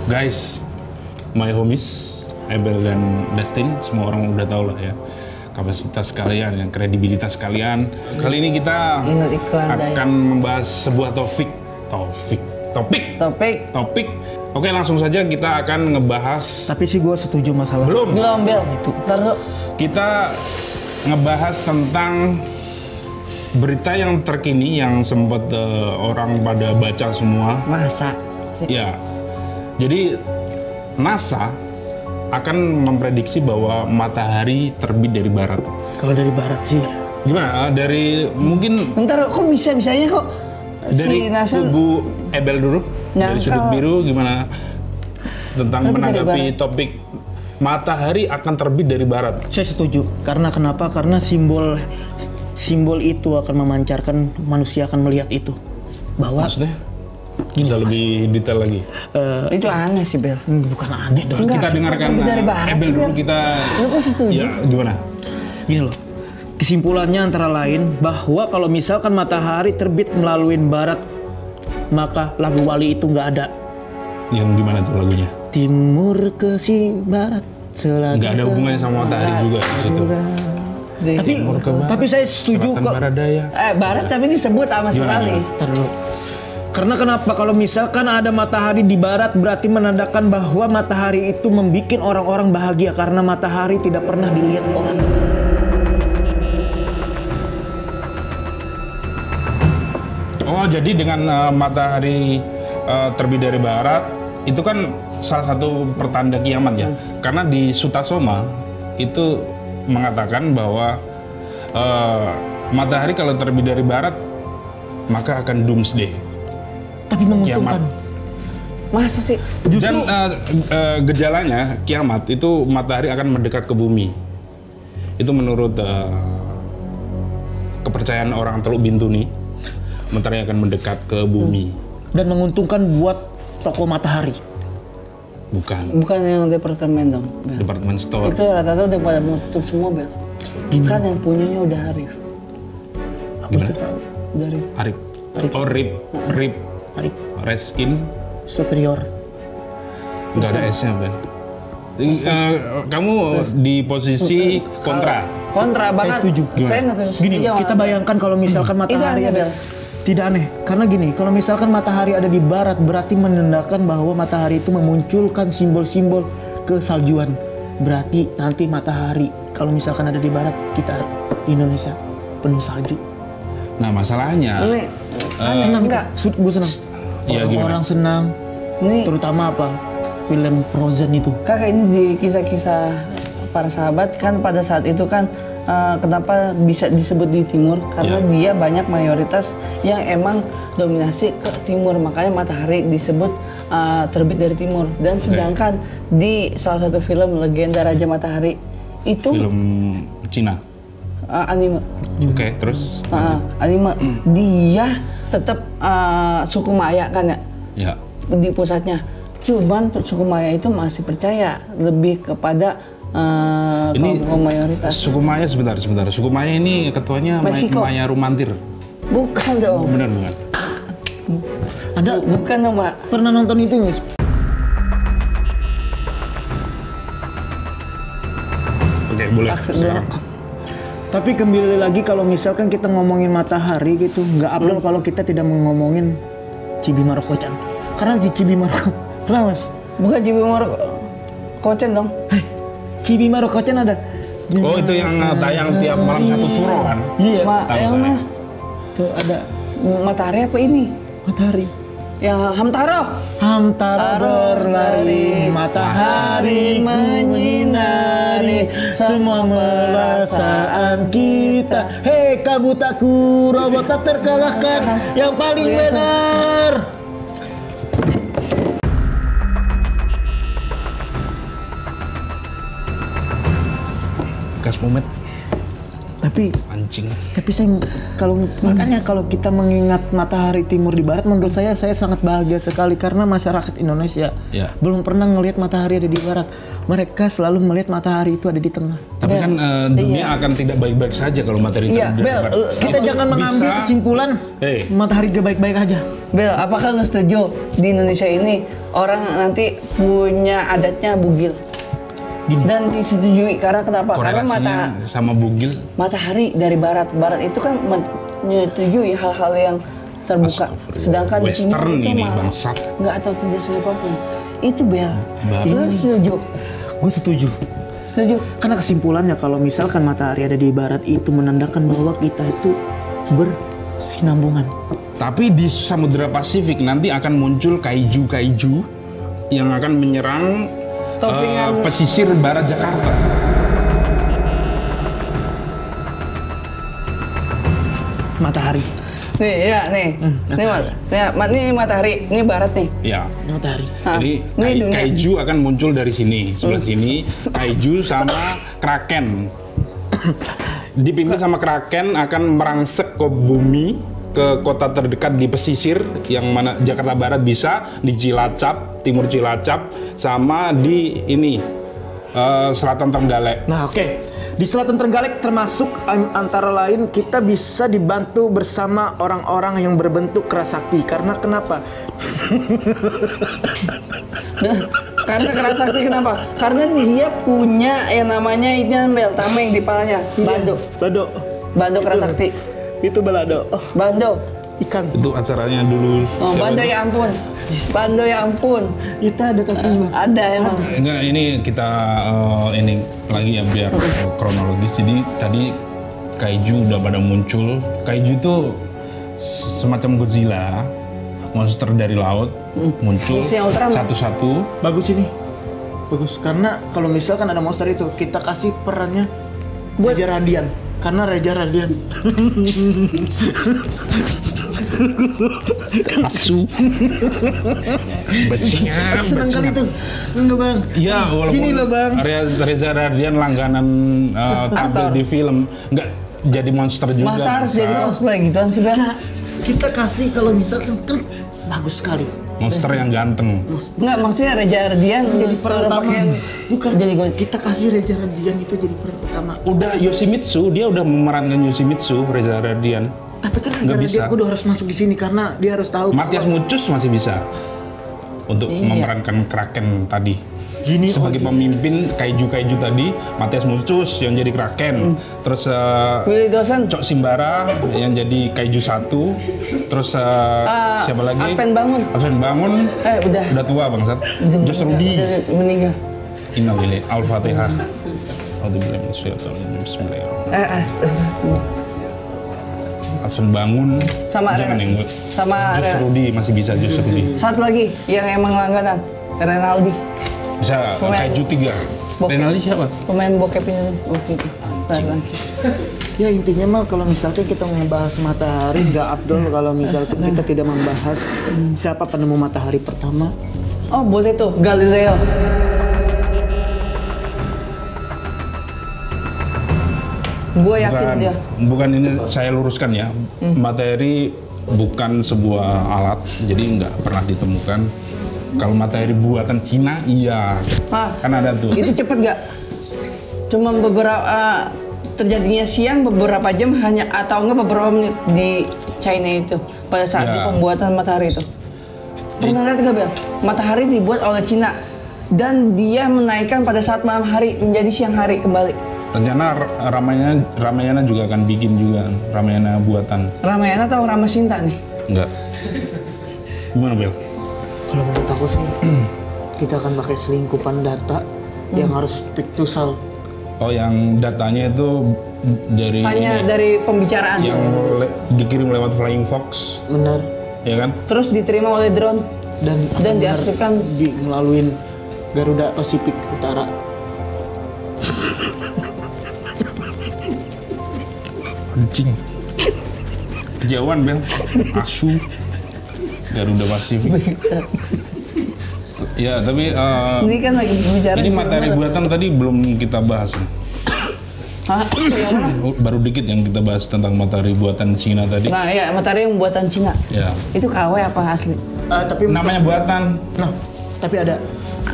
Guys, my homies, Abel dan Dustin, semua orang udah tahu lah ya kapasitas kalian, yang kredibilitas kalian. Kali ini kita akan membahas sebuah topik. Oke, langsung saja kita akan ngebahas. Tapi sih gue setuju masalah. Belum, Bel. Taruh. Kita ngebahas tentang berita yang terkini yang sempat orang pada baca semua. Masa? Ya, jadi NASA akan memprediksi bahwa matahari terbit dari barat. Kalau dari barat sih. Gimana? Dari mungkin. Bentar, kok bisanya kok? Dari kubu Abel dulu. Dari sudut biru gimana tentang menanggapi topik matahari akan terbit dari barat? Saya setuju. Karena kenapa? Karena simbol itu akan memancarkan, manusia akan melihat itu. Bahwa maksudnya? Bisa lebih detail lagi. Itu aneh sih, Bel. Bukan aneh dong. Kita dengarkan Abel dulu, kita. Lu kok setuju? Ya, gimana? Gini loh. Kesimpulannya antara lain bahwa kalau misalkan matahari terbit melalui barat, maka lagu Wali itu nggak ada. Yang gimana tuh lagunya? Timur ke si barat. Nggak ada hubungannya sama matahari juga di situ. Tapi saya setuju kok. Barat tapi disebut sama sekali. Karena kenapa? Kalau misalkan ada matahari di barat, berarti menandakan bahwa matahari itu membuat orang-orang bahagia karena matahari tidak pernah dilihat orang. Oh, jadi dengan matahari terbit dari barat itu kan salah satu pertanda kiamat ya. Karena di Sutasoma itu mengatakan bahwa matahari kalau terbit dari barat maka akan doomsday. Tapi menguntungkan. Masa sih? Dan gejalanya kiamat itu matahari akan mendekat ke bumi. Itu menurut kepercayaan orang Teluk Bintuni, matahari akan mendekat ke bumi. Dan menguntungkan buat toko matahari. Bukan yang departemen dong, Bel. Departemen store. Itu rata-rata udah pada menutup semua, Bel. Kan yang punyanya udah Arif. Gimana? Dari Arif. Oh, Rip. Rest in superior. Nggak ada S-nya, Ben. Kamu di posisi kontra. Kontra banget. Saya setuju. Saya nggak setuju. Gini, kita bayangkan kalau misalkan matahari ada. Tidak aneh, karena gini, kalau misalkan matahari ada di barat, berarti menandakan bahwa matahari itu memunculkan simbol-simbol kesaljuan. Berarti nanti matahari, kalau misalkan ada di barat, kita Indonesia penuh salju. Nah, masalahnya senang enggak? Gue senang. Ya, orang senang. Terutama apa? Film Frozen itu. Kakak ini di kisah-kisah para sahabat kan pada saat itu kan kenapa bisa disebut di timur? Karena dia banyak mayoritas yang emang dominasi ke timur, makanya matahari disebut terbit dari timur. Dan sedangkan di salah satu film Legenda Raja Matahari itu film Cina. Anime. Oke, terus? Anime. Dia tetap suku Maya kan ya? Ya. Di pusatnya. Cuman suku Maya itu masih percaya lebih kepada kaum mayoritas. Suku Maya sebentar. Suku Maya ini ketuanya Maya Rumantir. Bukan dong. Benar bukan? Ada bukan dong, Mbak. Pernah nonton itu, Mas? Oke, boleh. Sekarang. Tapi kembali lagi kalau misalkan kita ngomongin matahari gitu, nggak abdul kalau kita tidak ngomongin Cibi Marokocan. Karena di Cibi Maroko, pernah Mas? Bukan Cibi Marokocan dong. Cibi Marokocan ada. Oh, itu yang tayang tiap malam satu suro kan? Iya. Yang mana? Tuh ada. Matahari apa ini? Matahari. Yang Hamtaro berlari, matahari menyinari semua perasaan kita. Hei kabutaku, robot tak terkalahkan, yang paling benar. Gas pomet. Anjing. Tapi saya makanya kalau kita mengingat matahari timur di barat, menurut saya sangat bahagia sekali karena masyarakat Indonesia belum pernah ngelihat matahari ada di barat. Mereka selalu melihat matahari itu ada di tengah. Tapi kan dunia akan tidak baik-baik saja kalau matahari itu ada di barat. Kita jangan mengambil kesimpulan matahari gak baik-baik aja. Bel, apakah lu setuju di Indonesia ini orang nanti punya adatnya bugil? Dan disetujui karena kenapa? Karena sama bugil. Matahari dari barat itu kan menyetujui hal-hal yang terbuka. Sedangkan Western di timur itu ini bangsat. Nggak tahu tidak siapapun. Itu Bel. Lu setuju? Gue setuju. Setuju. Karena kesimpulannya kalau misalkan matahari ada di barat itu menandakan bahwa kita itu bersinambungan. Tapi di Samudra Pasifik nanti akan muncul kaiju yang akan menyerang pesisir barat Jakarta. Matahari. Nih matahari, ini barat nih. Ya. Matahari. Jadi kaiju akan muncul dari sini, sebelah sini. Kaiju sama kraken. Dipimpin sama kraken akan merangsek ke bumi, ke kota terdekat di pesisir yang mana Jakarta Barat bisa di Cilacap, Timur Cilacap, sama di ini Selatan Trenggalek. Nah, oke. Di Selatan Trenggalek termasuk antara lain kita bisa dibantu bersama orang-orang yang berbentuk kerasakti. Karena kenapa? Karena kerasakti kenapa? Karena dia punya yang namanya ini Bel, tameng di palanya, bando kerasakti. Itu balado. Bando. Ikan. Itu acaranya dulu. Bando ya ampun. Bando ya ampun. Itu ada tapi ada emang. Enggak, ini kita ini lagi ya biar kronologis. Jadi tadi kaiju udah pada muncul. Kaiju itu semacam Godzilla, monster dari laut muncul satu-satu. Bagus ini. Bagus karena kalau misalkan ada monster itu kita kasih perannya Raja Radian. Karena Raja Radian. Asu. Senang kali itu. Enggak Bang. Iya, walaupun gini loh Bang. Reza Radian langganan tampil di film, enggak jadi monster juga. Masa harus jadi cosplay gituan sih Bang? Kita kasih kalau misalkan kan bagus sekali. Monster yang ganteng. Enggak, maksudnya Reza Radian jadi peran utama. Bukan, jadi kita kasih Reza Radian itu jadi peran utama. Udah Yoshimitsu, dia udah memerankan Yoshimitsu, Reza Radian. Tapi kan Reza Radian kudu harus masuk di sini karena dia harus tahu. Matias Mucus masih bisa untuk memerankan Kraken tadi. Gini, sebagai pemimpin kaiju tadi, Matias Mucus yang jadi Kraken, terus Willy Dosen, Cok Simbara yang jadi kaiju 1, terus siapa lagi? Adven Bangun. Udah tua bangsat. Josh Rudy meninggal. Innalillahi Al-Fatihah. Alhamdulillah Bismillahirrahmanirrahim. Adven Bangun sama Josh Rudy masih bisa Josh Rudy. Satu lagi yang emang langganan, Renaldi. Bisa kaiju 3. Renaldi siapa? Pemain bokep Indonesia. Ya intinya mah kalau misalkan kita membahas matahari nggak abdul kalau misalkan kita tidak membahas siapa penemu matahari pertama. Oh boleh tuh, Galileo. Gue yakin dia. Bukan, ini saya luruskan ya. Matahari bukan sebuah alat, jadi nggak pernah ditemukan. Kalau matahari buatan Cina, iya. Kan ada tuh. Itu cepet nggak? Cuma beberapa terjadinya siang beberapa jam hanya atau enggak beberapa menit di China itu pada saat di pembuatan matahari itu. Pernah lihat nggak Bel? Matahari dibuat oleh Cina dan dia menaikkan pada saat malam hari menjadi siang hari kembali. Rencana Ramayana juga akan bikin juga Ramayana buatan. Ramayana atau Ramasinta nih? Enggak. Gimana Bel? Kalau menurut aku sih, kita akan pakai selingkupan data yang harus pictusal. Oh, yang datanya itu dari hanya dari pembicaraan yang dikirim lewat Flying Fox. Benar. Ya kan? Terus diterima oleh drone dan diarsipkan melalui Garuda Pasifik Utara. Anjing. Kejauhan Bel. Asu. Garuda Pasifik. Ya, tapi ini kan lagi bicara. Ini matahari buatan tadi belum kita bahas. Hah? Yang mana? Baru dikit yang kita bahas tentang matahari buatan Cina tadi. Nah ya matahari yang buatan Cina. Ya. Itu KW apa asli? Tapi Namanya buatan. Nah, tapi ada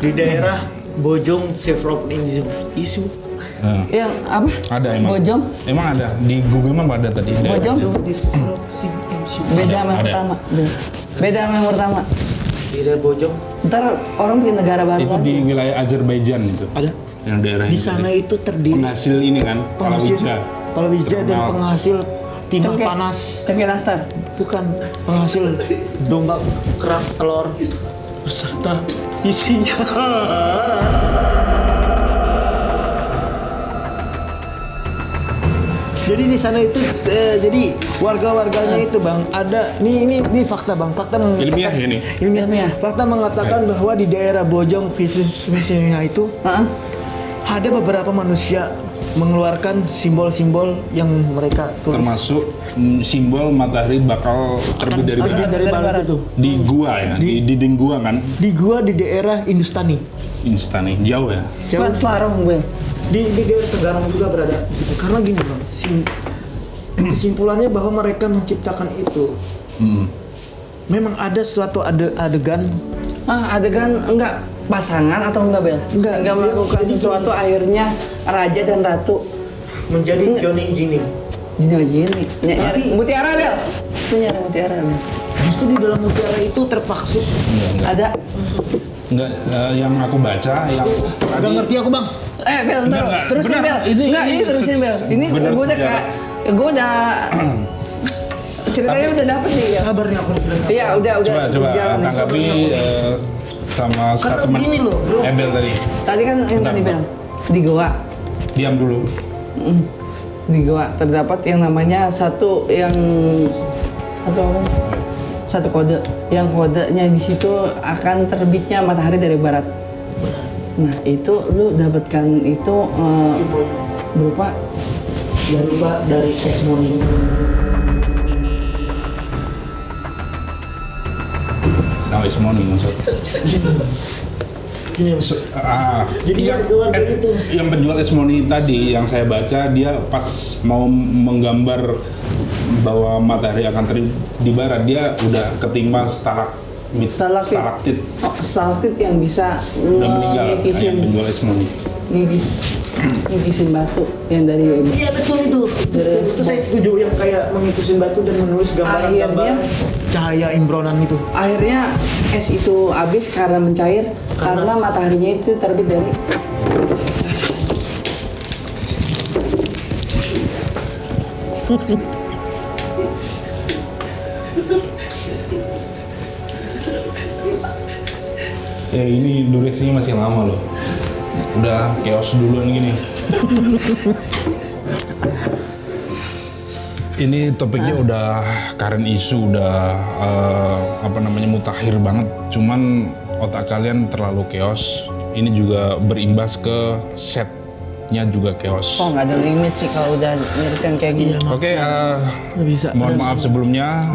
di daerah Bojong Sevrop isu. Nah, Yang apa? ada emang. Bojong? Emang ada di Google Map ada tadi. Bojong? Beda sama yang Ada. pertama. Beda sama yang pertama. Di daerah Bojong Ntar orang bikin negara baru Itu lagi. di wilayah Azerbaijan itu. ada. Yang daerah Di itu sana tadi. itu terdiri Penghasil ini kan, palawija dan Terkenal. penghasil timah Cengkeh. panas. Cengkeh nastar. Bukan penghasil domba kerak telur beserta isinya. Jadi di sana itu jadi warga-warganya itu Bang ada ini fakta Bang, fakta Ilmiah mengatakan ini. Ilmiah. Fakta mengatakan bahwa di daerah Bojong Visinga itu Heeh. ada beberapa manusia mengeluarkan simbol-simbol yang mereka tulis. Termasuk simbol matahari bakal terbit dari Terbit barat. dari barat itu. Di gua ya, di dinding gua kan. Di gua di daerah Hindustani. Instan nih, jauh ya. Bukan Selarong, Bel. Di daerah Tenggarong juga berada. Karena gini Bang, kesimpulannya bahwa mereka menciptakan itu memang ada suatu adegan Adegan enggak pasangan atau enggak, Bel? Enggak. Melakukan sesuatu akhirnya raja dan ratu. menjadi Enggak. Johnny Jinny. Gini. Nyari mutiara, Bel. Itu nyari mutiara, Bel. Justru di dalam mutiara itu terpaksut. Ada. Enggak, yang aku baca yang Gak ngerti aku Bang. Bel, ntar Enggak, terusin, benar. Bel. Ini Terusin, Bel. Ini benar gue udah sejarah. gue udah ceritanya udah dapet nih ya. Kabarnya aku Iya, udah coba jalan. tanggapi sama Karena statement gini loh, bro. Ebel tadi. Tadi kan yang Bentar, tadi Bang. bilang di goa. Diam dulu. Di goa terdapat yang namanya satu apa? Satu kode. Yang kodenya di situ akan terbitnya matahari dari barat. Nah, itu lu dapatkan itu berupa dari Sesmoni. Now is morning maksud. Gini, Jadi yang, warga itu. yang penjual esmoni tadi yang saya baca dia pas mau menggambar bahwa matahari akan terbit di barat dia udah ketimpa stalaktit stalaktit yang bisa udah meninggal yang penjual esmoni. ngigisin batu yang dari Iya betul itu. Dari- Itu saya setuju yang kayak mengikusin batu dan menulis gambar-gambar Akhirnya- cahaya imbronan itu. akhirnya es itu habis karena mencair karena mataharinya itu terbit dari Ini durasinya masih lama loh. Udah chaos duluan gini. Ini topiknya udah current issue, udah mutakhir banget. Cuman otak kalian terlalu chaos. Ini juga berimbas ke setnya juga chaos. kok nggak ada limit sih kalau udah nyeritain kayak gini. Oke, Nggak bisa. mohon maaf sebelumnya.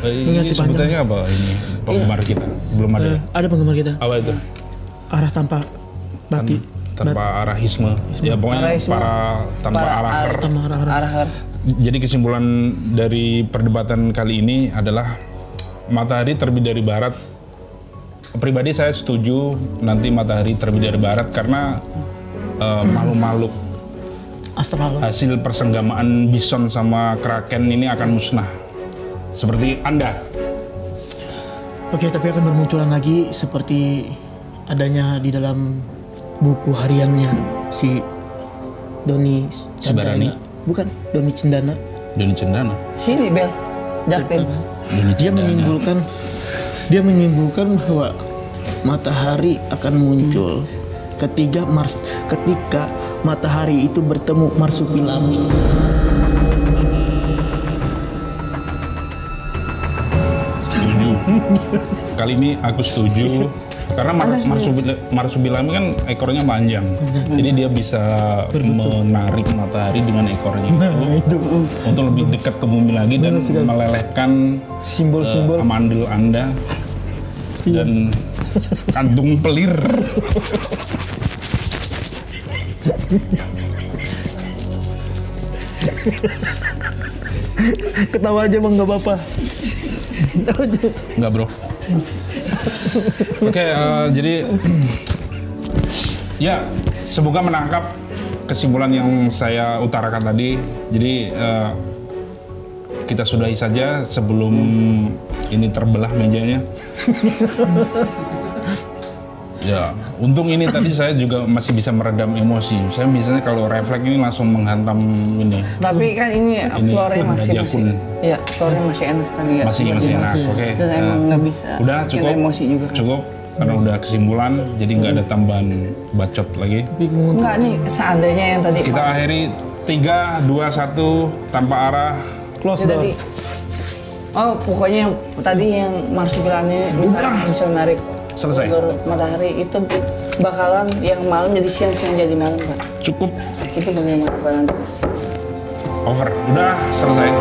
Ini Ngasih panjang. sebutannya apa ini penggemar kita? Belum ada. Ya? Ada penggemar kita. Apa itu? Arah tanpa bati. Tanpa arahisme. Ya pokoknya Arahisme. tanpa arah. Tanpa arah. Arah. Jadi kesimpulan dari perdebatan kali ini adalah matahari terbit dari barat. Pribadi saya setuju nanti matahari terbit dari barat karena makhluk-makhluk Astral. hasil persenggamaan bison sama kraken ini akan musnah. Seperti Anda. Oke, tapi akan bermunculan lagi seperti adanya di dalam buku hariannya si Doni Sibarani. Bukan, Doni Cendana. Doni Cendana. Sini Bel. Jaktim. Dia menyimpulkan bahwa matahari akan muncul ketika matahari itu bertemu marsupilami. Kali ini aku setuju karena marsupilami kan ekornya panjang, jadi dia bisa menarik matahari dengan ekornya itu untuk lebih dekat ke bumi lagi dan melelehkan Simbol-simbol amandel Anda dan kantung pelir. Ketawa aja emang nggak apa-apa. Enggak bro. Oke, jadi ya semoga menangkap kesimpulan yang saya utarakan tadi. Jadi kita sudahi saja sebelum ini terbelah mejanya. Ya, untung ini tadi saya juga masih bisa meredam emosi. Saya biasanya kalau refleks ini langsung menghantam ini. Tapi kan ini telurnya masih iya, telurnya masih enak tadi ya. Masih enak, oke. Dan emang nggak bisa. Udah cukup. Emosi juga kan. Cukup karena udah kesimpulan, jadi nggak ada tambahan bacot lagi. Enggak nih, seandainya yang tadi. Kita akhiri 3, 2, 1 tanpa arah. Close door. Tadi, pokoknya yang tadi yang marsupialnya bisa menarik. Selesai. Ulur matahari itu bakalan yang malam jadi siang, siang jadi malam, Pak. Cukup. Itu bagaimana Pak nanti? Over. Udah selesai.